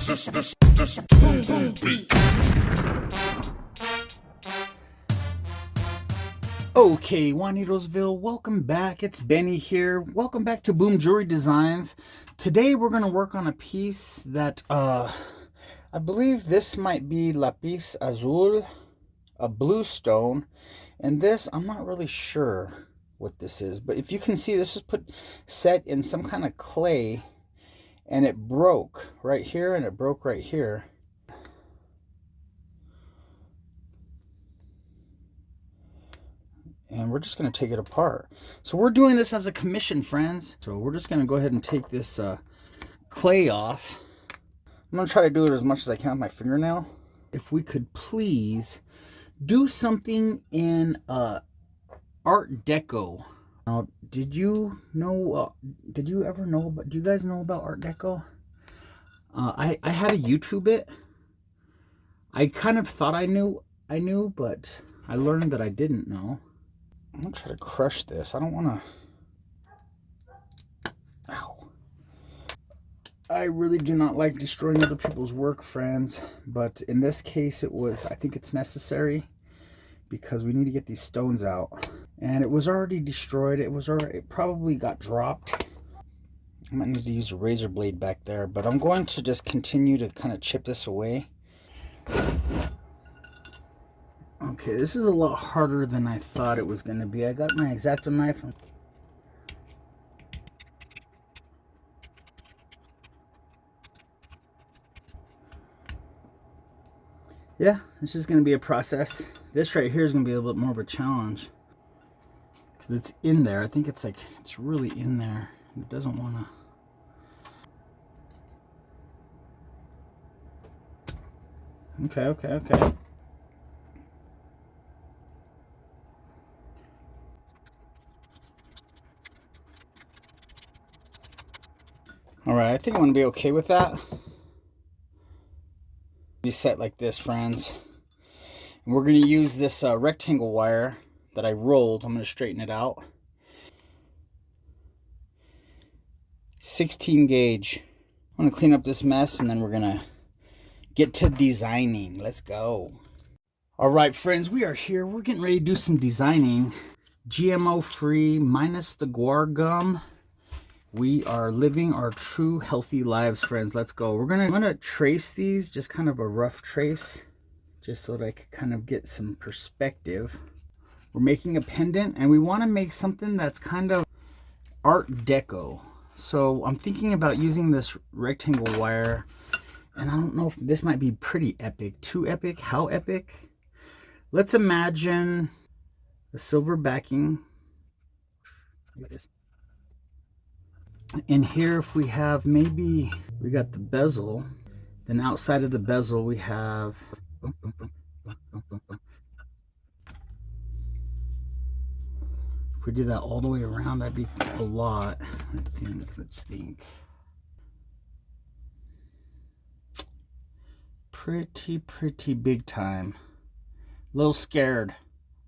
Boom boom beat. Okay, Juanitosville, welcome back. It's Benny here. Welcome back to Boom Jewelry Designs. Today we're going to work on a piece that I believe this might be lapis azul, a blue stone, and this I'm not really sure what this is, but if you can see, this was set in some kind of clay, and it broke right here and it broke right here. And we're just going to take it apart. So we're doing this as a commission, friends. So we're just going to go ahead and take this clay off. I'm going to try to do it as much as I can with my fingernail. If we could please do something in Art Deco. Now, did you know, do you guys know about Art Deco? I had to YouTube it. I kind of thought I knew, but I learned that I didn't know. I'm gonna try to crush this. I don't want to. Ow. I really do not like destroying other people's work, friends. But in this case, I think it's necessary because we need to get these stones out. And it was already destroyed. It probably got dropped. I might need to use a razor blade back there, but I'm going to just continue to kind of chip this away. Okay, this is a lot harder than I thought it was going to be. I got my X-Acto knife. Yeah, it's just going to be a process. This right here is going to be a little bit more of a challenge because it's in there. I think it's really in there. It doesn't want to. Okay. All right, I think I'm going to be okay with that. Be set like this, friends. And we're going to use this rectangle wire that I rolled. I'm going to straighten it out. 16 gauge. I'm going to clean up this mess and then we're going to get to designing. Let's go. All right, friends, we are here. We're getting ready to do some designing. GMO free, minus the guar gum. We are living our true healthy lives, friends. Let's go. I'm gonna trace these, just kind of a rough trace, just so that I could kind of get some perspective. We're making a pendant, and we want to make something that's kind of Art Deco. So I'm thinking about using this rectangle wire, and I don't know if this might be pretty epic. Too epic? How epic? Let's imagine a silver backing. Look at this. And here, if we have, maybe we got the bezel, then outside of the bezel we have if we do that all the way around, that'd be a lot. Let's think. Pretty big time. A little scared.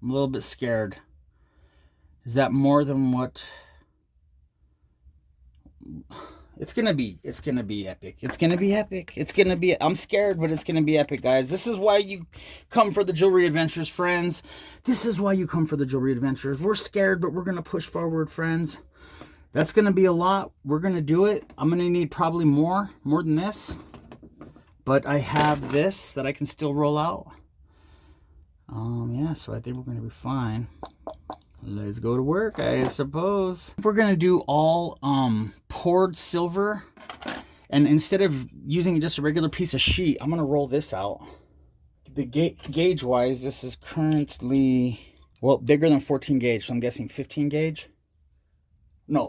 I'm a little bit scared. Is that more than what? It's gonna be epic. I'm scared, but it's gonna be epic, guys. This is why you come for the jewelry adventures, friends. This is why you come for the jewelry adventures. We're scared, but we're gonna push forward, friends. That's gonna be a lot. We're gonna do it. I'm gonna need probably more than this, but I have this that I can still roll out. Yeah, so I think we're gonna be fine. Let's go to work, I suppose. We're gonna do all poured silver, and instead of using just a regular piece of sheet, I'm gonna roll this out. The gauge wise, this is currently, well, bigger than 14 gauge, so I'm guessing 15 gauge. No,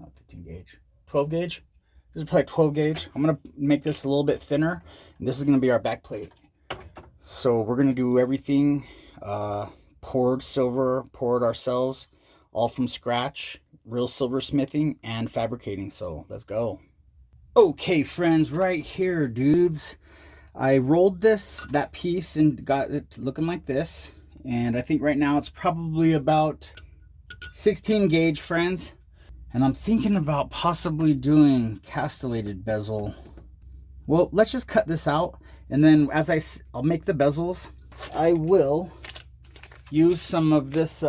not 15 gauge, 12 gauge. This is probably 12 gauge. I'm gonna make this a little bit thinner, and this is gonna be our back plate. So we're gonna do everything poured silver, poured ourselves, all from scratch, real silversmithing and fabricating. So let's go. Okay, friends, right here, dudes. I rolled that piece and got it looking like this. And I think right now it's probably about 16 gauge, friends. And I'm thinking about possibly doing castellated bezel. Well, let's just cut this out, and then as I'll make the bezels, I will use some of this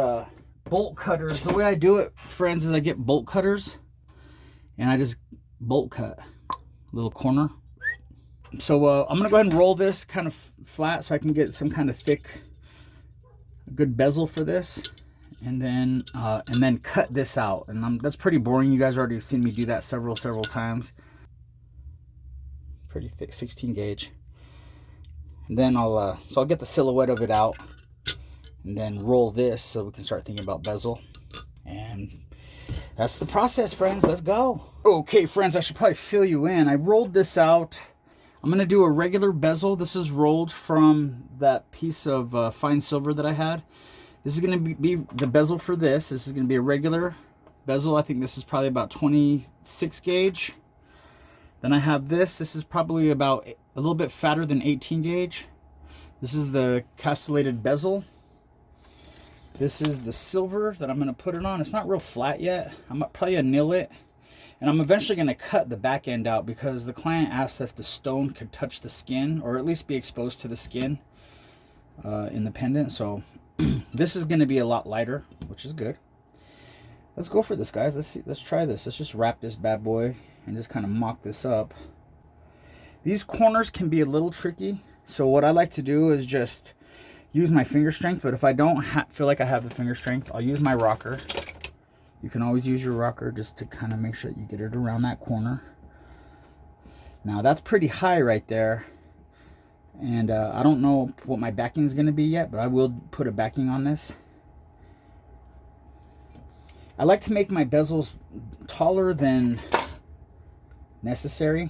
bolt cutters. The way I do it, friends, is I get bolt cutters and I just bolt cut a little corner. So I'm gonna go ahead and roll this kind of flat so I can get some kind of thick, good bezel for this, and then cut this out. And that's pretty boring. You guys already seen me do that several times. Pretty thick, 16 gauge. And then I'll get the silhouette of it out, and then roll this so we can start thinking about bezel. And that's the process, friends. Let's go. Okay, friends, I should probably fill you in. I rolled this out. I'm going to do a regular bezel. This is rolled from that piece of fine silver that I had. This is going to be the bezel for this. This is going to be a regular bezel. I think this is probably about 26 gauge. Then I have this. This is probably about a little bit fatter than 18 gauge. This is the castellated bezel. This is the silver that I'm going to put it on. It's not real flat yet. I'm probably going to nail it. And I'm eventually going to cut the back end out because the client asked if the stone could touch the skin, or at least be exposed to the skin in the pendant. So this is going to be a lot lighter, which is good. Let's go for this, guys. Let's try this. Let's just wrap this bad boy and just kind of mock this up. These corners can be a little tricky. So what I like to do is just use my finger strength. But if I don't feel like I have the finger strength, I'll use my rocker. You can always use your rocker just to kind of make sure that you get it around that corner. Now that's pretty high right there. And I don't know what my backing is going to be yet, but I will put a backing on this. I like to make my bezels taller than necessary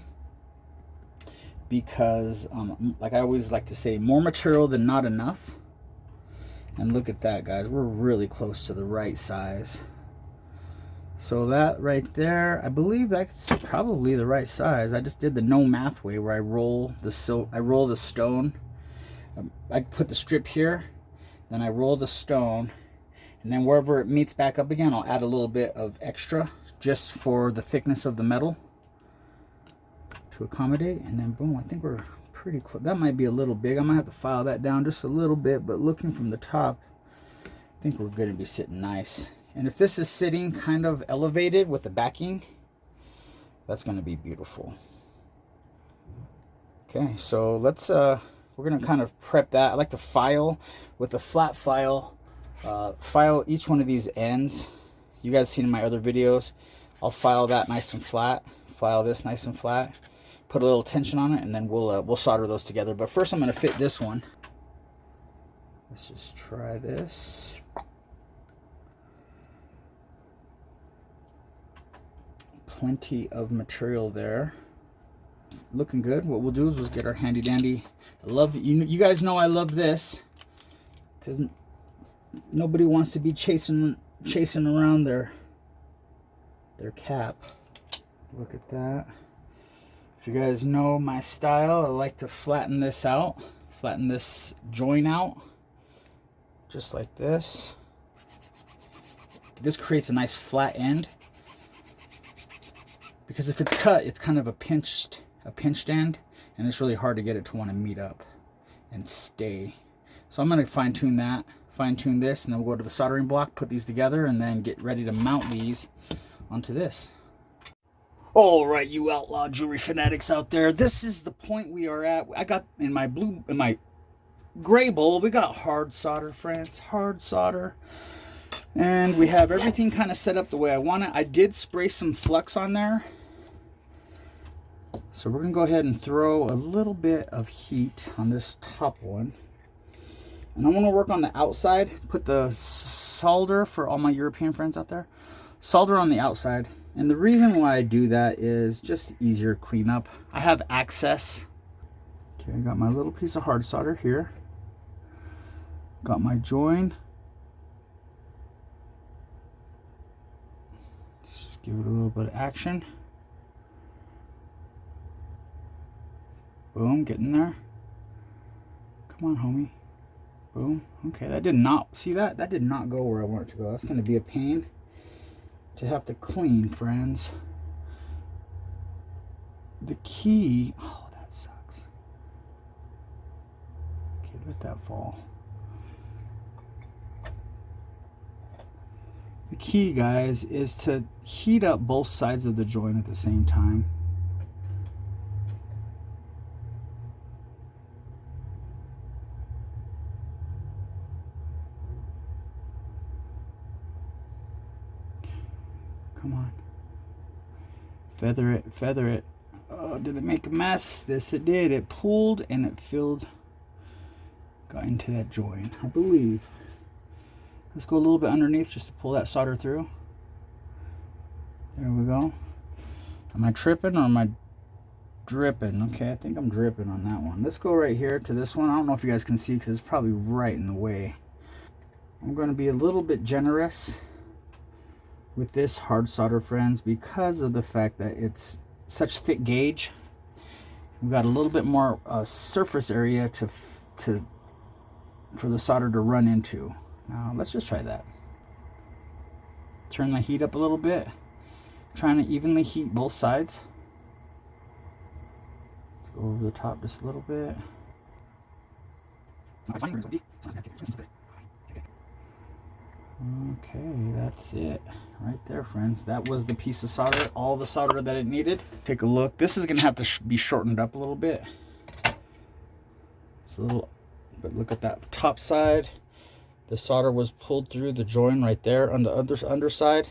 because, like I always like to say, more material than not enough. And look at that, guys. We're really close to the right size. So that right there, I believe that's probably the right size. I just did the no math way where I roll the stone. I put the strip here, then I roll the stone, and then wherever it meets back up again, I'll add a little bit of extra just for the thickness of the metal to accommodate. And then boom, I think we're pretty close. That might be a little big. I might have to file that down just a little bit, but looking from the top, I think we're going to be sitting nice. And if this is sitting kind of elevated with the backing, that's going to be beautiful. Okay, so let's we're going to kind of prep that. I like to file with a flat file. File each one of these ends. You guys seen in my other videos. I'll file that nice and flat. File this nice and flat. Put a little tension on it, and then we'll solder those together. But first, I'm going to fit this one. Let's just try this. Plenty of material there. Looking good. What we'll do is we'll get our handy dandy. I love you guys know I love this because nobody wants to be chasing around their cap. Look at that. If you guys know my style, I like to flatten this out, flatten this joint out just like this. This creates a nice flat end. Because if it's cut, it's kind of a pinched end, and it's really hard to get it to want to meet up and stay. So I'm going to fine tune this, and then we'll go to the soldering block, put these together, and then get ready to mount these onto this. All right, you outlaw jewelry fanatics out there, this is the point we are at. I got in my gray bowl, we got hard solder, friends, hard solder. And we have everything kind of set up the way I want it. I did spray some flux on there. So we're going to go ahead and throw a little bit of heat on this top one. And I want to work on the outside. Put the solder, for all my European friends out there, solder on the outside. And the reason why I do that is just easier cleanup. I have access. Okay, I got my little piece of hard solder here. Got my join. Give it a little bit of action. Boom, getting there. Come on, homie. Boom. Okay, that did not, see that? That did not go where I want it to go. That's going to be a pain. to have to clean, friends. The key, oh, that sucks. Okay, let that fall. The key, guys, is to heat up both sides of the joint at the same time. Come on. Feather it, feather it. Oh, did it make a mess? Yes, it did. It pulled and it filled, got into that joint, I believe. Let's go a little bit underneath just to pull that solder through. There we go. Am I tripping or am I dripping? Okay, I think I'm dripping on that one. Let's go right here to this one. I don't know if you guys can see because it's probably right in the way. I'm going to be a little bit generous with this hard solder, friends, because of the fact that it's such thick gauge. We've got a little bit more surface area for the solder to run into. Now let's just try that. Turn the heat up a little bit, trying to evenly heat both sides. Let's go over the top just a little bit. Okay, that's it right there, friends. That was the piece of solder, all the solder that it needed. Take a look. This is gonna have to be shortened up a little bit. It's a little, but look at that top side. The solder was pulled through the joint right there on the underside.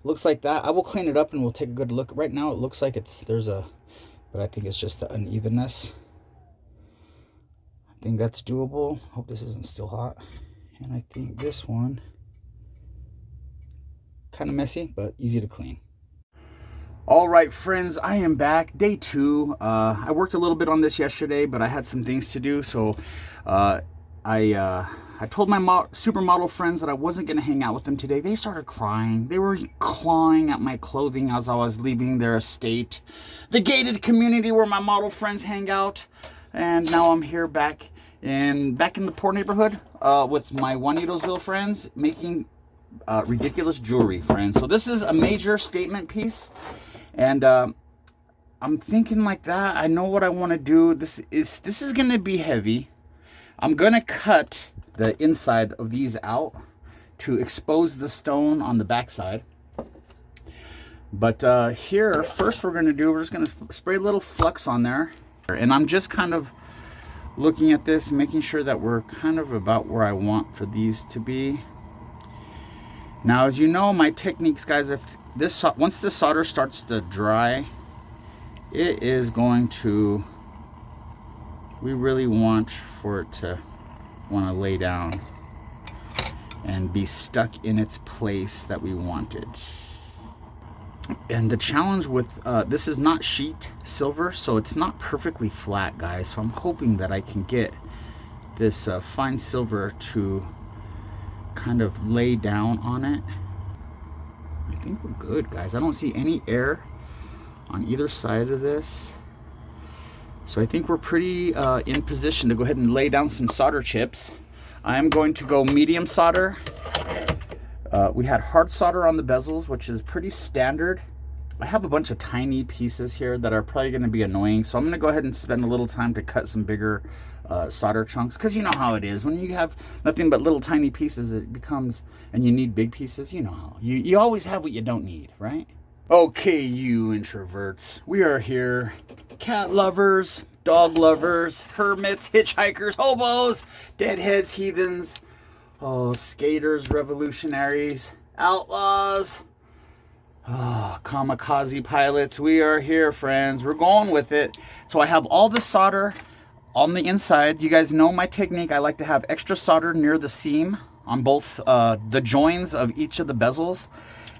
Looks like that. I will clean it up and we'll take a good look. Right now it looks like but I think it's just the unevenness. I think that's doable. Hope this isn't still hot. And I think this one, kind of messy, but easy to clean. All right, friends, I am back. Day 2. I worked a little bit on this yesterday, but I had some things to do, so I told my supermodel friends that I wasn't going to hang out with them today. They started crying. They were clawing at my clothing as I was leaving their estate, the gated community where my model friends hang out. And now I'm here back in the poor neighborhood with my Juanitosville friends making ridiculous jewelry, friends. So this is a major statement piece, and I'm thinking like that. I know what I want to do. This is going to be heavy. I'm going to cut the inside of these out to expose the stone on the back side. But here, first we're just going to spray a little flux on there. And I'm just kind of looking at this and making sure that we're kind of about where I want for these to be. Now, as you know, my techniques, guys, once this solder starts to dry, it is going to, we really want for it to want to lay down and be stuck in its place that we want it. And the challenge with this is not sheet silver, so it's not perfectly flat, guys. So I'm hoping that I can get this fine silver to kind of lay down on it. I think we're good, guys. I don't see any air on either side of this. So I think we're pretty in position to go ahead and lay down some solder chips. I am going to go medium solder. We had hard solder on the bezels, which is pretty standard. I have a bunch of tiny pieces here that are probably going to be annoying, so I'm going to go ahead and spend a little time to cut some bigger solder chunks, because you know how it is when you have nothing but little tiny pieces. It becomes, and you need big pieces. You know how you always have what you don't need, right? Okay, you introverts, we are here. Cat lovers, dog lovers, hermits, hitchhikers, hobos, deadheads, heathens, oh, skaters, revolutionaries, outlaws, oh, kamikaze pilots. We are here, friends. We're going with it. So I have all the solder on the inside. You guys know my technique. I like to have extra solder near the seam on both the joins of each of the bezels.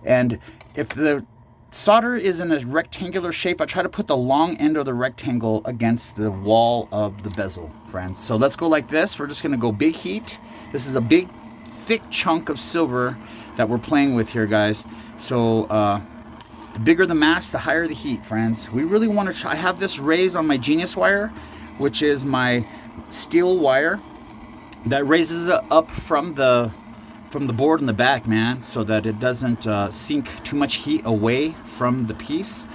And if the solder is in a rectangular shape, I try to put the long end of the rectangle against the wall of the bezel, friends. So let's go like this. We're just going to go big heat. This is a big, thick chunk of silver that we're playing with here, guys. So the bigger the mass, the higher the heat, friends. We really want to try. I have this raised on my Genius wire, which is my steel wire that raises up from the from the board in the back, man, so that it doesn't sink too much heat away from the piece.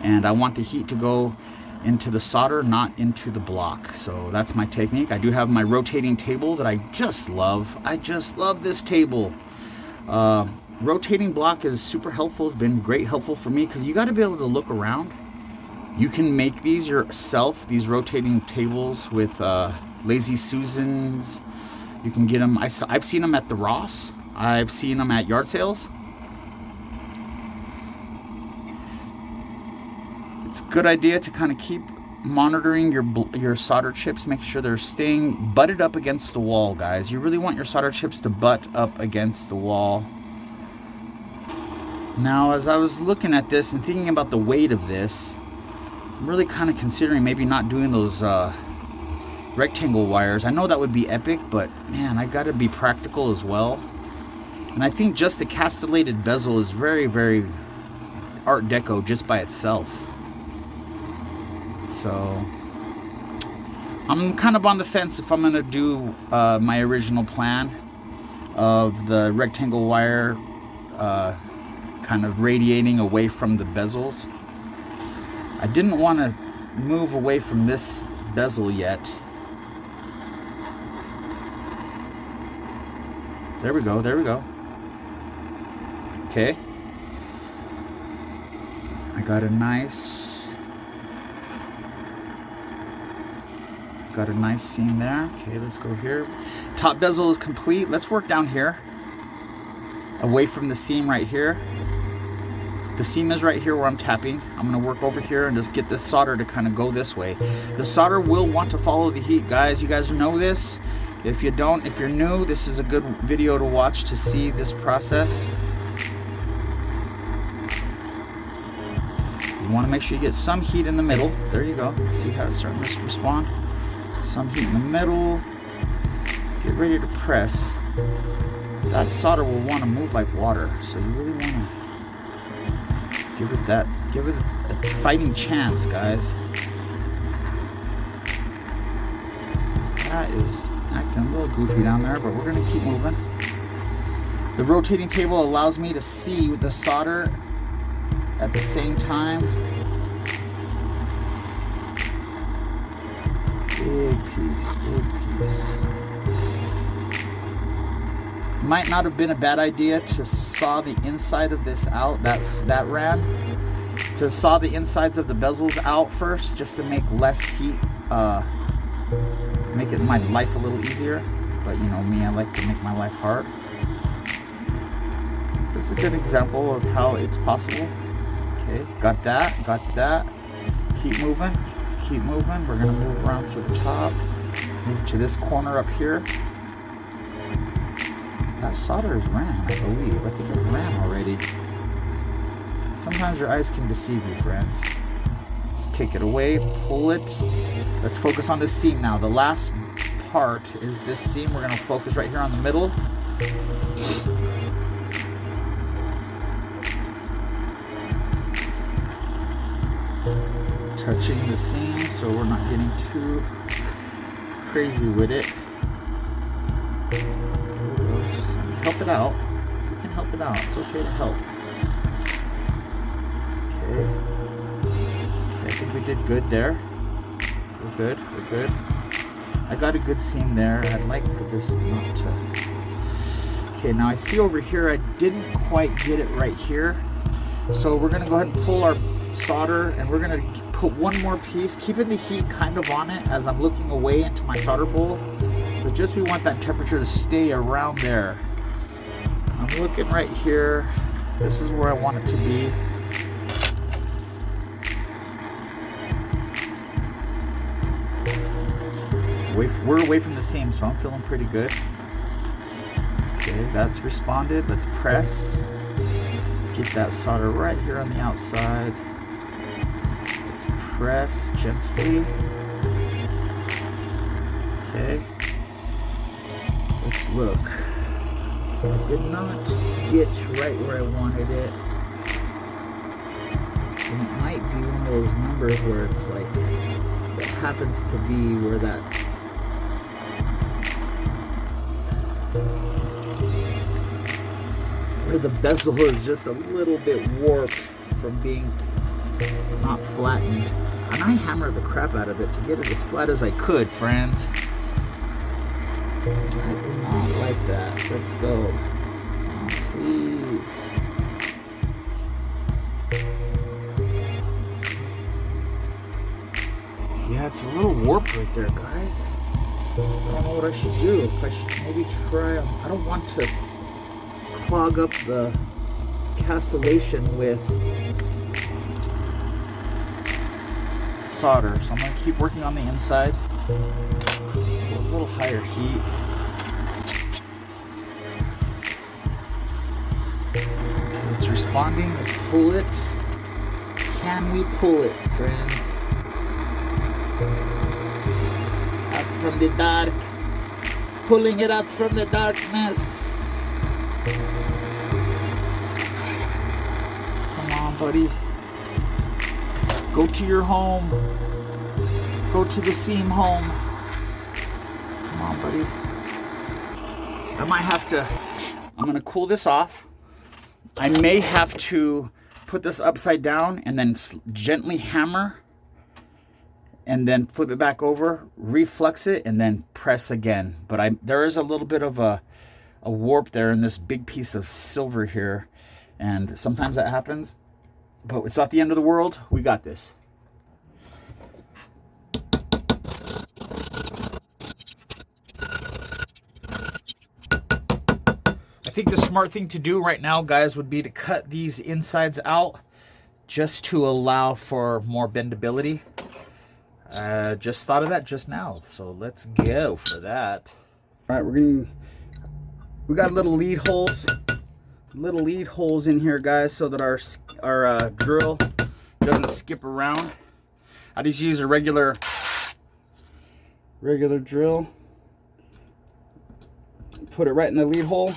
And I want the heat to go into the solder, not into the block. So that's my technique. I do have my rotating table that I just love. I just love this table. Rotating block is super helpful. It's been great helpful for me because you got to be able to look around. You can make these yourself, these rotating tables with Lazy Susans. You can get them. I've seen them at the Ross. I've seen them at yard sales. It's a good idea to kind of keep monitoring your solder chips. Make sure they're staying butted up against the wall, guys. You really want your solder chips to butt up against the wall. Now, as I was looking at this and thinking about the weight of this, I'm really kind of considering maybe not doing those rectangle wires. I know that would be epic, but man, I got to be practical as well. And I think just the castellated bezel is very, very Art Deco just by itself. So I'm kind of on the fence if I'm going to do my original plan of the rectangle wire kind of radiating away from the bezels. I didn't want to move away from this bezel yet. There we go, there we go. Okay. I got a nice seam there. Okay, let's go here. Top bezel is complete. Let's work down here. Away from the seam right here. The seam is right here where I'm tapping. I'm gonna work over here and just get this solder to kind of go this way. The solder will want to follow the heat, guys. You guys know this. If you don't, if you're new, this is a good video to watch to see this process. You wanna make sure you get some heat in the middle. There you go. See how it's starting to respond? Some heat in the middle. Get ready to press. That solder will want to move like water, so you really want to give it a fighting chance, guys. That is acting a little goofy down there, but we're gonna keep moving. The rotating table allows me to see the solder at the same time. Big piece, big piece. Might not have been a bad idea to saw the inside of this out. That ran. To saw the insides of the bezels out first, just to make less heat, make it my life a little easier. But you know me, I like to make my life hard. This is a good example of how it's possible. Okay, got that. Keep moving. Keep moving. We're gonna move around to the top. Move to this corner up here. That solder is ran, I believe. I think it ran already. Sometimes your eyes can deceive you, friends. Let's take it away, pull it. Let's focus on this seam now. The last part is this seam. We're gonna focus right here on the middle. Touching the seam so we're not getting too crazy with it. Help it out. We can help it out. It's okay to help. Okay. I think we did good there. We're good. We're good. I got a good seam there. I'd like for this not to. Okay, now I see over here I didn't quite get it right here. So we're gonna go ahead and pull our solder and we're gonna put one more piece, keeping the heat kind of on it as I'm looking away into my solder bowl. But just we want that temperature to stay around there. I'm looking right here. This is where I want it to be. We're away from the seam, so I'm feeling pretty good. Okay, that's responded. Let's press. Get that solder right here on the outside. Let's press gently. Okay. Let's look. I did not get right where I wanted it. And it might be one of those numbers where it's like, it happens to be where that the bezel is just a little bit warped from being not flattened. And I hammered the crap out of it to get it as flat as I could, friends. I do not like that. Let's go. Oh, please. Yeah, it's a little warped right there, guys. I don't know what I should do. If I should maybe try. I don't want to clog up the castellation with solder, so I'm going to keep working on the inside. A little higher heat. Okay, it's responding. Let's pull it. Can we pull it, friends? Out from the dark. Pulling it out from the darkness. Come on, buddy. Go to your home. Go to the seam home. Come on, buddy. I might have to, I'm going to cool this off. I may have to put this upside down and then gently hammer and then flip it back over, reflex it, and then press again. But there is a little bit of a warp there in this big piece of silver here. And sometimes that happens, but it's not the end of the world. We got this. I think the smart thing to do right now, guys, would be to cut these insides out just to allow for more bendability. Just thought of that just now, so let's go for that. All right, we got little lead holes in here, guys, so that our drill doesn't skip around. I just use a regular drill. Put it right in the lead hole.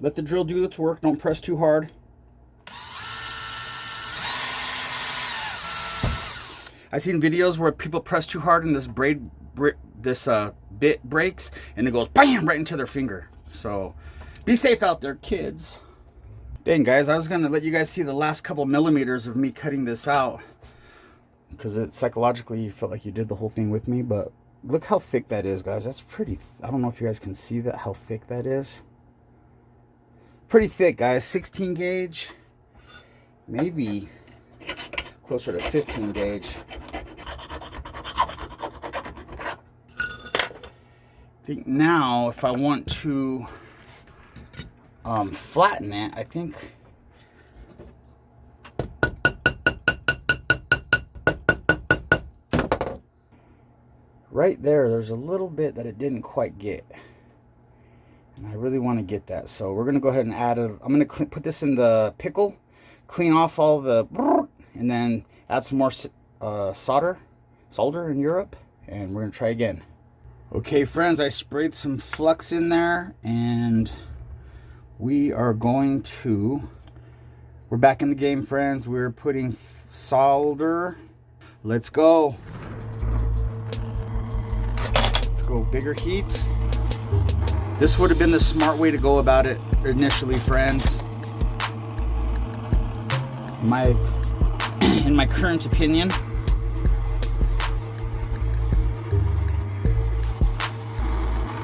Let the drill do its work. Don't press too hard. I've seen videos where people press too hard and this bit breaks and it goes bam right into their finger. So be safe out there, kids. Dang, guys, I was gonna let you guys see the last couple millimeters of me cutting this out because it psychologically you felt like you did the whole thing with me, but look how thick that is, guys. That's pretty. I don't know if you guys can see that, how thick that is. Pretty thick, guys. 16 gauge, maybe closer to 15 gauge. I think now if I want to flatten it, I think right there's a little bit that it didn't quite get. And I really want to get that. So we're going to go ahead and add I'm going to put this in the pickle, clean off all the, and then add some more solder in Europe, and we're going to try again. Okay, friends, I sprayed some flux in there, and we are going to, we're back in the game, friends. We're putting solder. Let's go. Let's go bigger heat. This would have been the smart way to go about it initially, friends. In my current opinion.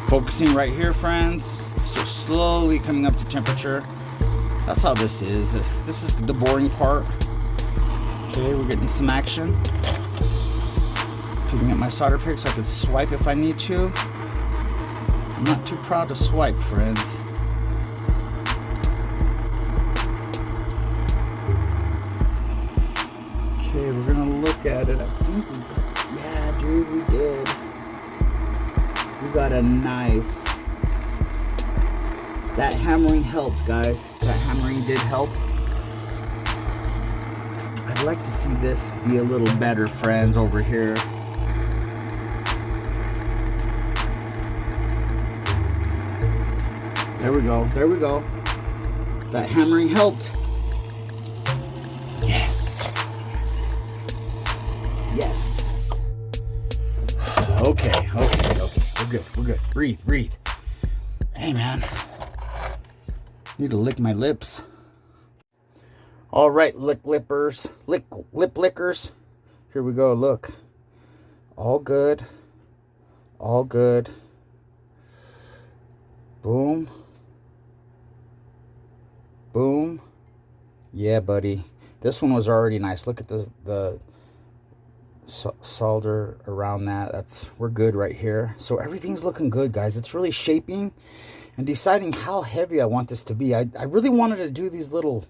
Focusing right here, friends. So slowly coming up to temperature. That's how this is. This is the boring part. Okay, we're getting some action. Picking up my solder pick so I can swipe if I need to. I'm not too proud to swipe, friends. Okay, we're gonna look at it. I think yeah, dude, we did. We got a nice. That hammering helped, guys. That hammering did help. I'd like to see this be a little better, friends, over here. There we go. There we go. That hammering helped. Yes. Yes, yes, yes. Yes. Okay. We're good. We're good. Breathe, breathe. Hey, man. Need to lick my lips. All right, lip lickers. Here we go. Look. All good. All good. Boom. Boom. Yeah, buddy. This one was already nice. Look at the solder around that. We're good right here. So everything's looking good, guys. It's really shaping and deciding how heavy I want this to be. I really wanted to do these little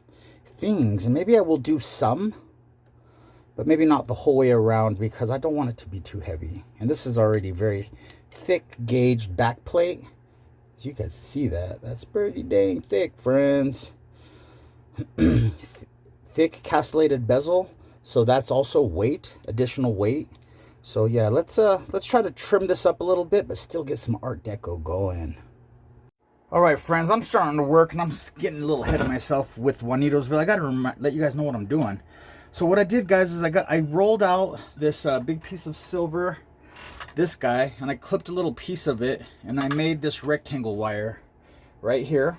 things, and maybe I will do some, but maybe not the whole way around because I don't want it to be too heavy. And this is already very thick gauged back plate. So you guys see that. That's pretty dang thick, friends. Thick castellated bezel. So that's also weight, additional weight. So yeah, let's try to trim this up a little bit, but still get some Art Deco going. All right, friends, I'm starting to work, and I'm just getting a little ahead of myself with Juanitos. I got to let you guys know what I'm doing. So what I did, guys, is I rolled out this big piece of silver, this guy, and I clipped a little piece of it, and I made this rectangle wire right here.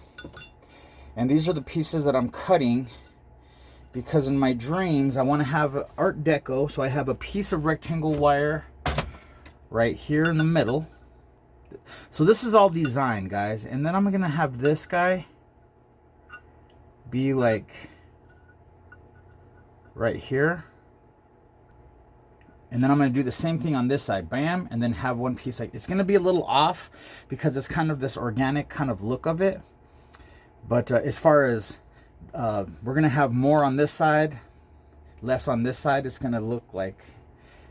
And these are the pieces that I'm cutting, because in my dreams I want to have Art Deco. So I have a piece of rectangle wire right here in the middle. So this is all designed, guys, and then I'm gonna have this guy be like right here, and then I'm gonna do the same thing on this side, bam, and then have one piece like it's gonna be a little off because it's kind of this organic kind of look of it. But as far as we're gonna have more on this side, less on this side. It's gonna look like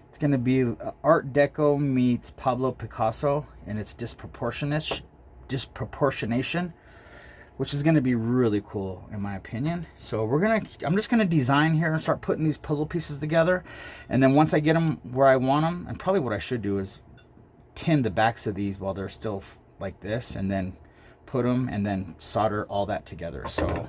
it's gonna be Art Deco meets Pablo Picasso, and it's disproportionation, which is gonna be really cool in my opinion. So I'm just gonna design here and start putting these puzzle pieces together, and then once I get them where I want them, and probably what I should do is tin the backs of these while they're still like this, and then put them and then solder all that together. So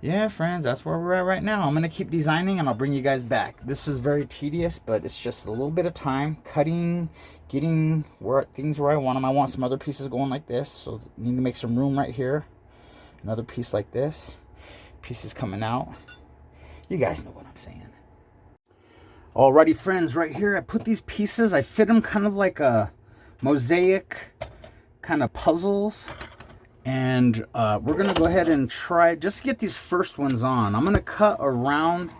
yeah, friends, that's where we're at right now. I'm going to keep designing, and I'll bring you guys back. This is very tedious, but it's just a little bit of time. Cutting, getting things where I want them. I want some other pieces going like this, so I need to make some room right here. Another piece like this. Pieces coming out. You guys know what I'm saying. Alrighty, friends, right here, I put these pieces. I fit them kind of like a mosaic kind of puzzles. And we're going to go ahead and try just get these first ones on. I'm going to cut around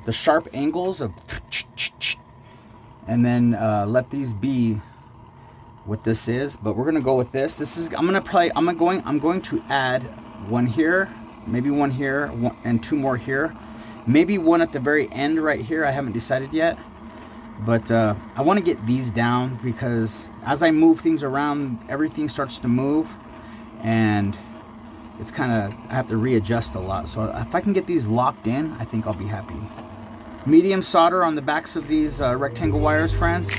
the sharp angles of, and then let these be what this is. But we're going to go with this. This is I'm going to add one here, maybe one here, and two more here, maybe one at the very end right here. I haven't decided yet, but I want to get these down because as I move things around, everything starts to move. And it's kind of, I have to readjust a lot. So if I can get these locked in, I think I'll be happy. Medium solder on the backs of these rectangle wires, friends.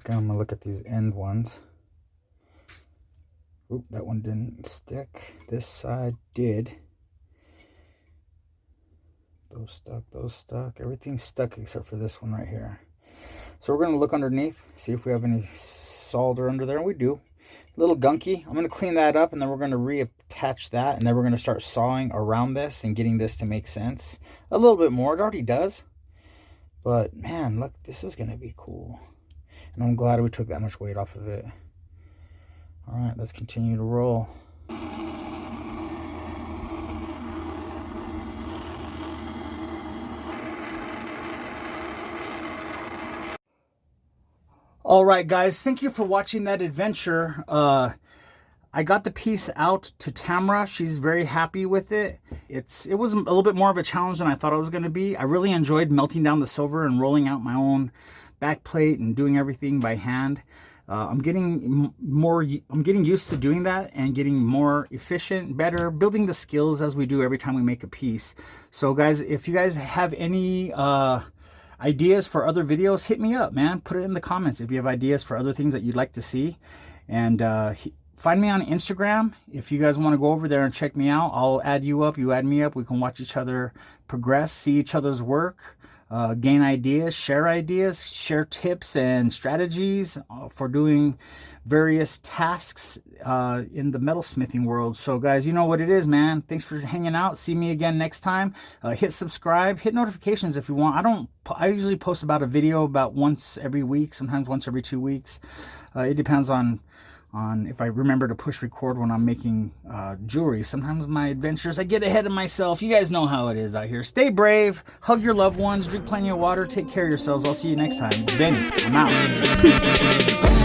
I'm gonna look at these end ones. Oop, that one didn't stick. This side did. Those stuck. Everything's stuck except for this one right here. So we're gonna look underneath, see if we have any solder under there, and we do. A little gunky. I'm gonna clean that up, and then we're gonna reattach that, and then we're gonna start sawing around this and getting this to make sense. A little bit more, it already does. But man, look, this is gonna be cool. And I'm glad we took that much weight off of it. All right, let's continue to roll. All right, guys, thank you for watching that adventure. I got the piece out to Tamara. She's very happy with it. It was a little bit more of a challenge than I thought it was going to be. I really enjoyed melting down the silver and rolling out my own back plate and doing everything by hand. I'm getting used to doing that and getting more efficient, better, building the skills as we do every time we make a piece. So guys, if you guys have any ideas for other videos, hit me up, man. Put it in the comments if you have ideas for other things that you'd like to see. And find me on Instagram. If you guys want to go over there and check me out, I'll add you up, you add me up. We can watch each other progress, see each other's work, gain ideas, share tips and strategies for doing various tasks in the metalsmithing world. So guys, you know what it is, man. Thanks for hanging out. See me again next time. Hit subscribe, hit notifications if you want. I usually post about a video about once every week, sometimes once every 2 weeks. It depends on if I remember to push record when I'm making jewelry. Sometimes my adventures, I get ahead of myself. You guys know how it is out here. Stay brave, hug your loved ones, drink plenty of water, take care of yourselves. I'll see you next time. It's Benny. I'm out.